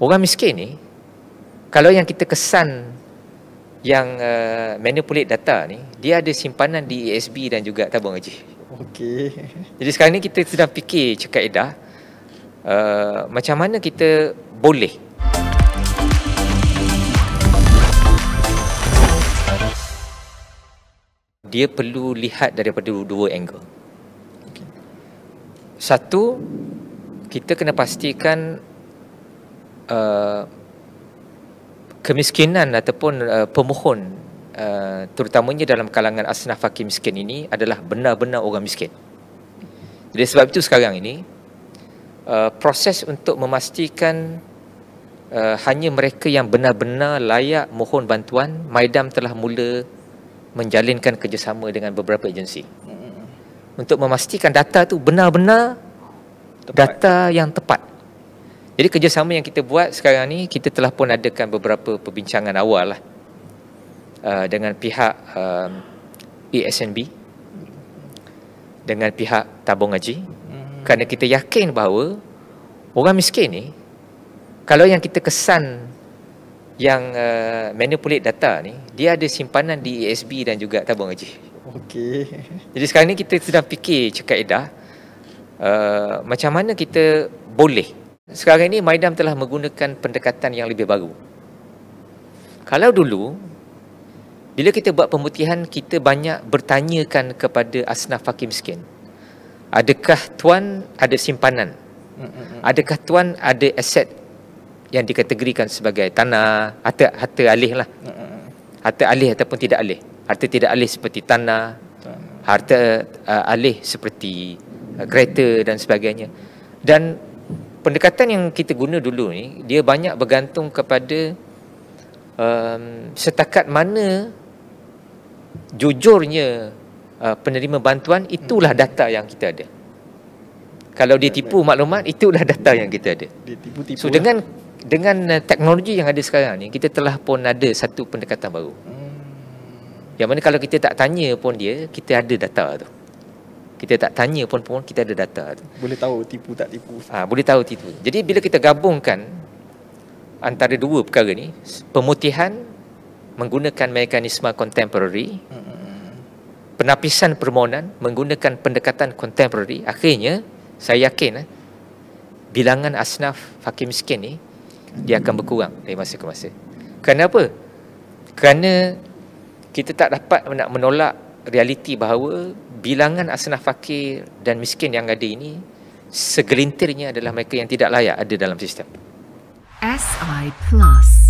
Orang miskin ni, kalau yang kita kesan yang manipulate data ni, dia ada simpanan di ESB dan juga tabung haji. Okey. Jadi sekarang ni kita sedang fikir kaedah macam mana kita boleh dia perlu lihat daripada dua angle. Satu, kita kena pastikan kemiskinan ataupun pemohon terutamanya dalam kalangan asnaf fakir miskin ini adalah benar-benar orang miskin. Jadi sebab itu sekarang ini proses untuk memastikan hanya mereka yang benar-benar layak mohon bantuan, MyDam telah mula menjalinkan kerjasama dengan beberapa agensi untuk memastikan data tu benar-benar data yang tepat. Jadi kerjasama yang kita buat sekarang ni, kita telah pun adakan beberapa perbincangan awal lah dengan pihak ESNB, dengan pihak tabung haji, kerana kita yakin bahawa orang miskin ni, kalau yang kita kesan yang manipulate data ni, dia ada simpanan di ESB dan juga tabung haji. Okey. Jadi sekarang ni kita sedang fikir kaedah macam mana kita boleh. Sekarang ini MyDam telah menggunakan pendekatan yang lebih baru. Kalau dulu, bila kita buat pemutihan, kita banyak bertanyakan kepada asnaf fakir miskin. Adakah tuan ada simpanan? Adakah tuan ada aset yang dikategorikan sebagai tanah, harta alih lah. Harta alih ataupun tidak alih. Harta tidak alih seperti tanah, harta alih seperti kereta dan sebagainya. Dan pendekatan yang kita guna dulu ni, dia banyak bergantung kepada setakat mana jujurnya penerima bantuan, itulah data yang kita ada. Kalau dia tipu maklumat, itulah data yang kita ada. Dia tipu-tipu. So dengan teknologi yang ada sekarang ni, kita telah pun ada satu pendekatan baru. Yang mana kalau kita tak tanya pun dia, kita ada data tu. Kita tak tanya pun kita ada data tu. Boleh tahu tipu tak tipu. Boleh tahu tipu. Jadi bila kita gabungkan antara dua perkara ni, pemutihan menggunakan mekanisme contemporary, penapisan permohonan menggunakan pendekatan contemporary, akhirnya saya yakin bilangan asnaf fakir miskin ni dia akan berkurang dari masa ke masa. Kenapa? Kerana kita tak dapat nak menolak realiti bahawa bilangan asnaf fakir dan miskin yang ada ini segelintirnya adalah mereka yang tidak layak ada dalam sistem. SI Plus